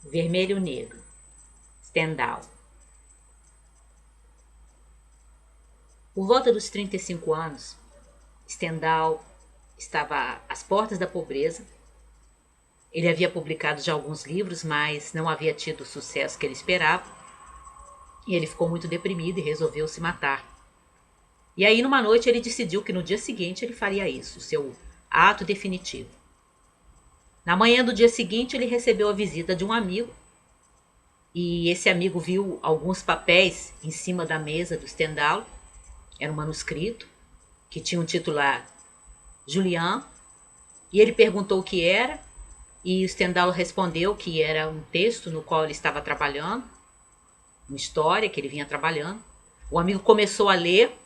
Vermelho Negro, Stendhal. Por volta dos 35 anos, Stendhal estava às portas da pobreza. Ele havia publicado já alguns livros, mas não havia tido o sucesso que ele esperava. E ele ficou muito deprimido e resolveu se matar. E aí, numa noite, ele decidiu que no dia seguinte ele faria isso, o seu ato definitivo. Na manhã do dia seguinte, ele recebeu a visita de um amigo. E esse amigo viu alguns papéis em cima da mesa do Stendhal. Era um manuscrito que tinha um título lá, Julian. E ele perguntou o que era. E o Stendhal respondeu que era um texto no qual ele estava trabalhando, uma história que ele vinha trabalhando. O amigo começou a ler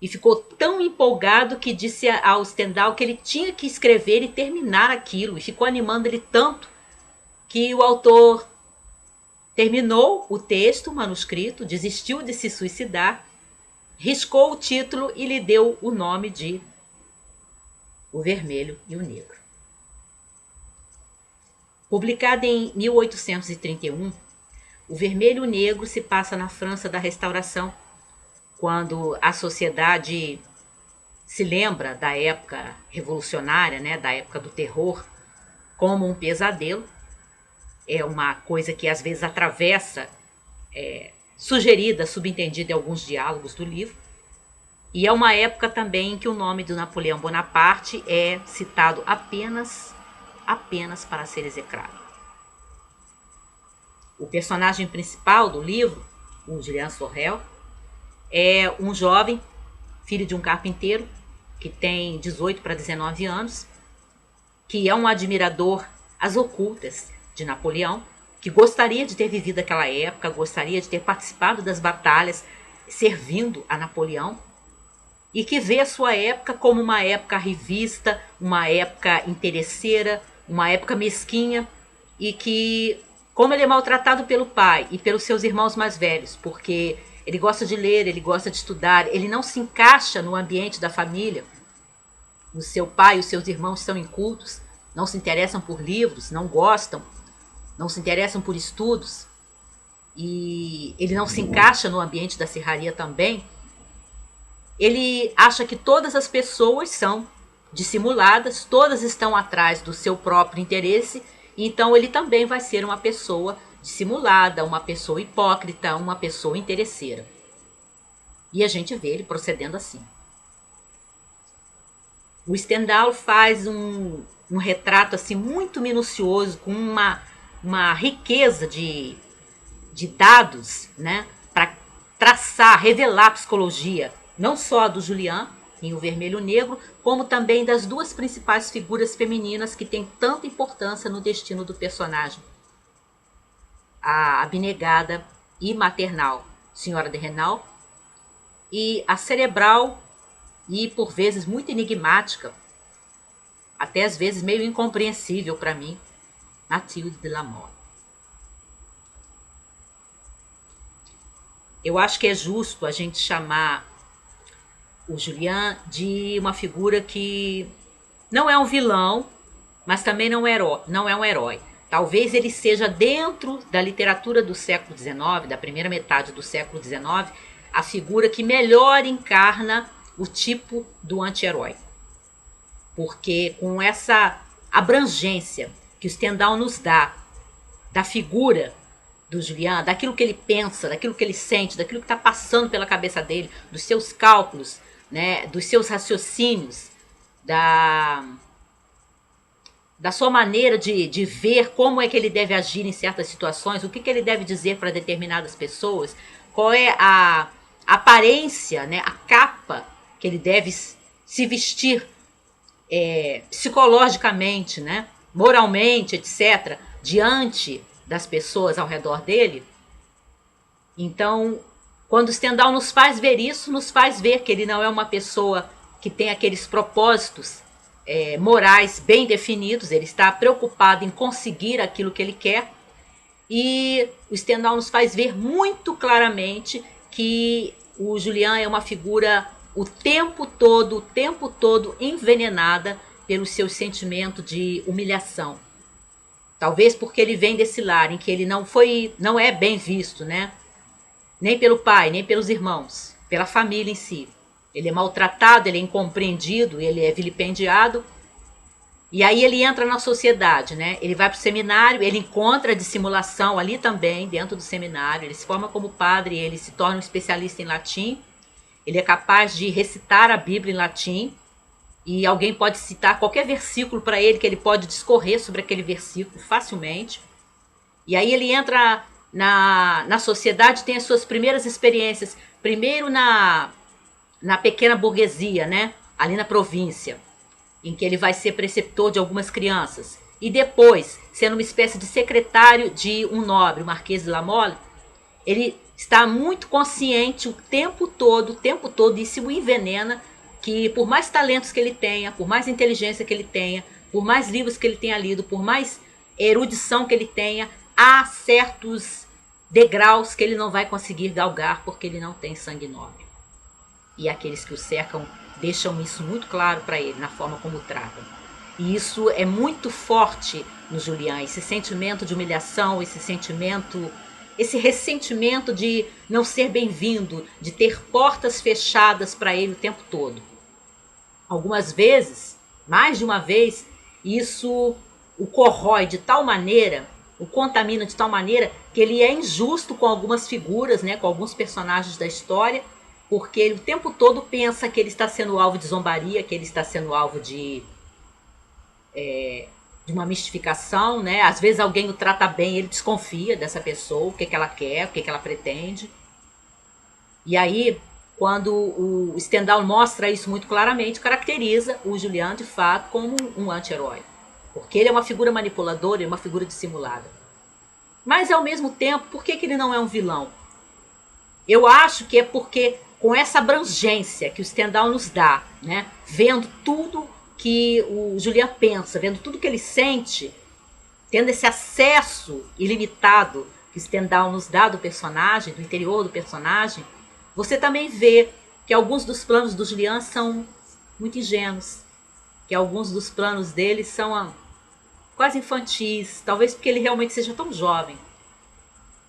e ficou tão empolgado que disse ao Stendhal que ele tinha que escrever e terminar aquilo. E ficou animando ele tanto que o autor terminou o texto, o manuscrito, desistiu de se suicidar, riscou o título e lhe deu o nome de O Vermelho e o Negro. Publicado em 1831, O Vermelho e o Negro se passa na França da Restauração, quando a sociedade se lembra da época revolucionária, né, da época do terror, como um pesadelo. É uma coisa que às vezes atravessa, sugerida, subentendida em alguns diálogos do livro. E é uma época também em que o nome do Napoleão Bonaparte é citado apenas para ser execrado. O personagem principal do livro, o Julien Sorel, é um jovem, filho de um carpinteiro, que tem 18 para 19 anos, que é um admirador às ocultas de Napoleão, que gostaria de ter vivido aquela época, gostaria de ter participado das batalhas servindo a Napoleão, e que vê a sua época como uma época revista, uma época interesseira, uma época mesquinha, e que, como ele é maltratado pelo pai e pelos seus irmãos mais velhos, porque ele gosta de ler, ele gosta de estudar, ele não se encaixa no ambiente da família. O seu pai e os seus irmãos são incultos, não se interessam por livros, não gostam, não se interessam por estudos, e ele não se encaixa no ambiente da serraria também. Ele acha que todas as pessoas são dissimuladas, todas estão atrás do seu próprio interesse, então ele também vai ser uma pessoa dissimulada, uma pessoa hipócrita, uma pessoa interesseira. E a gente vê ele procedendo assim. O Stendhal faz um retrato assim muito minucioso, com uma riqueza de dados, né, para traçar, revelar a psicologia, não só do Julian, em O Vermelho e o Negro, como também das duas principais figuras femininas que têm tanta importância no destino do personagem. A abnegada e maternal Senhora de Renal, e a cerebral e, por vezes, muito enigmática, até às vezes meio incompreensível para mim, Mathilde de la Mort. Eu acho que é justo a gente chamar o Julian de uma figura que não é um vilão, mas também não é um herói. Talvez ele seja, dentro da literatura do século XIX, da primeira metade do século XIX, a figura que melhor encarna o tipo do anti-herói. Porque com essa abrangência que o Stendhal nos dá da figura do Julian, daquilo que ele pensa, daquilo que ele sente, daquilo que está passando pela cabeça dele, dos seus cálculos, né, dos seus raciocínios, da sua maneira de ver como é que ele deve agir em certas situações, o que ele deve dizer para determinadas pessoas, qual é a aparência, né, a capa que ele deve se vestir psicologicamente, né, moralmente, etc., diante das pessoas ao redor dele. Então, quando o Stendhal nos faz ver isso, nos faz ver que ele não é uma pessoa que tem aqueles propósitos morais bem definidos, ele está preocupado em conseguir aquilo que ele quer, e o Stendhal nos faz ver muito claramente que o Julian é uma figura o tempo todo envenenada pelo seu sentimento de humilhação. Talvez porque ele vem desse lar em que ele não é bem visto, né? Nem pelo pai, nem pelos irmãos, pela família em si. Ele é maltratado, ele é incompreendido, ele é vilipendiado. E aí ele entra na sociedade, né? Ele vai para o seminário, ele encontra a dissimulação ali também, dentro do seminário. Ele se forma como padre, ele se torna um especialista em latim. Ele é capaz de recitar a Bíblia em latim. E alguém pode citar qualquer versículo para ele, que ele pode discorrer sobre aquele versículo facilmente. E aí ele entra na sociedade, tem as suas primeiras experiências. Primeiro na pequena burguesia, né? Ali na província, em que ele vai ser preceptor de algumas crianças. E depois, sendo uma espécie de secretário de um nobre, o Marquês de La Mole, ele está muito consciente o tempo todo, isso o envenena, que por mais talentos que ele tenha, por mais inteligência que ele tenha, por mais livros que ele tenha lido, por mais erudição que ele tenha, há certos degraus que ele não vai conseguir galgar porque ele não tem sangue nobre. E aqueles que o cercam deixam isso muito claro para ele na forma como o tratam. E isso é muito forte no Julian, esse sentimento de humilhação, esse ressentimento de não ser bem-vindo, de ter portas fechadas para ele o tempo todo. Algumas vezes, mais de uma vez, isso o corrói de tal maneira, o contamina de tal maneira que ele é injusto com algumas figuras, né, com alguns personagens da história, porque ele o tempo todo pensa que ele está sendo alvo de zombaria, que ele está sendo alvo de uma mistificação, né? Às vezes alguém o trata bem, ele desconfia dessa pessoa, o que, que ela quer, o que, que ela pretende. E aí, quando o Stendhal mostra isso muito claramente, caracteriza o Julian, de fato, como um anti-herói. Porque ele é uma figura manipuladora, é uma figura dissimulada. Mas, ao mesmo tempo, por que, que ele não é um vilão? Eu acho que é porque, com essa abrangência que o Stendhal nos dá, né, vendo tudo que o Julian pensa, vendo tudo que ele sente, tendo esse acesso ilimitado que Stendhal nos dá do personagem, do interior do personagem, você também vê que alguns dos planos do Julian são muito ingênuos, que alguns dos planos dele são quase infantis, talvez porque ele realmente seja tão jovem.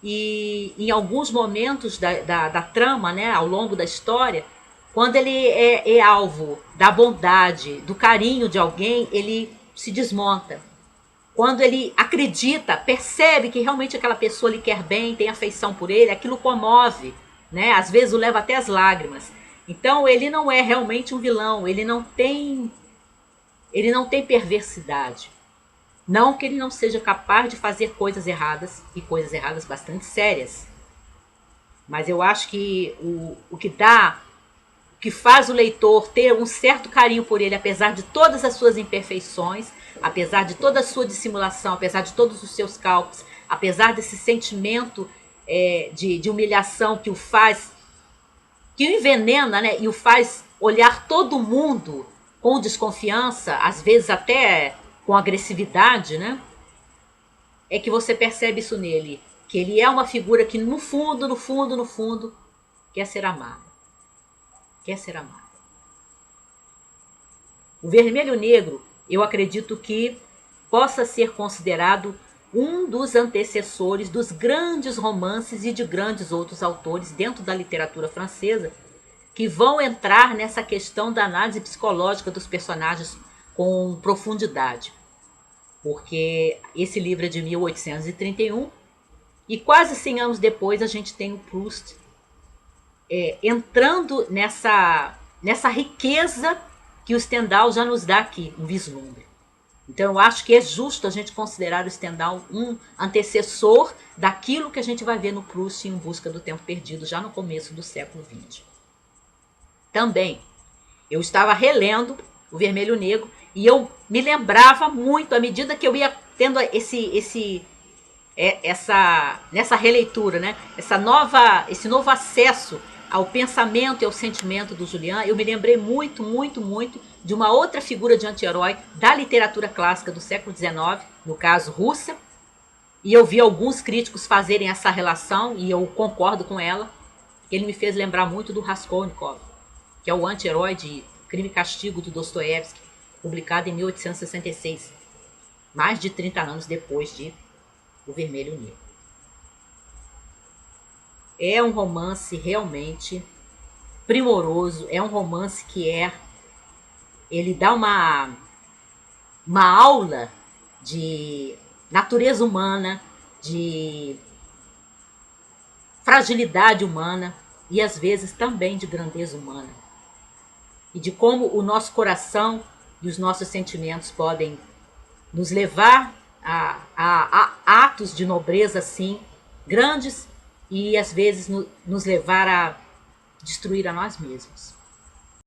E em alguns momentos da trama, né, ao longo da história, quando ele é alvo da bondade, do carinho de alguém, ele se desmonta. Quando ele acredita, percebe que realmente aquela pessoa lhe quer bem, tem afeição por ele, aquilo comove, né? Às vezes o leva até as lágrimas. Então ele não é realmente um vilão, ele não tem perversidade. Não que ele não seja capaz de fazer coisas erradas, e coisas erradas bastante sérias. Mas eu acho que o que faz o leitor ter um certo carinho por ele, apesar de todas as suas imperfeições, apesar de toda a sua dissimulação, apesar de todos os seus cálculos, apesar desse sentimento de humilhação que o faz, que o envenena, né, e o faz olhar todo mundo com desconfiança, às vezes até com agressividade, né? É que você percebe isso nele, que ele é uma figura que no fundo, no fundo, no fundo, quer ser amado. Quer ser amado. O Vermelho Negro, eu acredito que possa ser considerado um dos antecessores dos grandes romances e de grandes outros autores dentro da literatura francesa que vão entrar nessa questão da análise psicológica dos personagens com profundidade. Porque esse livro é de 1831 e quase 100 anos depois a gente tem o Proust entrando nessa riqueza que o Stendhal já nos dá aqui, um vislumbre. Então eu acho que é justo a gente considerar o Stendhal um antecessor daquilo que a gente vai ver no Proust em Busca do Tempo Perdido, já no começo do século XX. Também, eu estava relendo o Vermelho Negro e eu me lembrava muito, à medida que eu ia tendo nessa releitura, né? Esse novo acesso ao pensamento e ao sentimento do Julian, eu me lembrei muito, muito, muito de uma outra figura de anti-herói da literatura clássica do século XIX, no caso russa, e eu vi alguns críticos fazerem essa relação, e eu concordo com ela. Ele me fez lembrar muito do Raskolnikov, que é o anti-herói de Crime e Castigo, do Dostoiévski, publicado em 1866. mais de 30 anos depois de O Vermelho e o Negro. É um romance realmente primoroso, é um romance que ele dá uma aula de natureza humana, de fragilidade humana e às vezes também de grandeza humana. E de como o nosso coração e os nossos sentimentos podem nos levar a atos de nobreza assim grandes e às vezes nos levar a destruir a nós mesmos.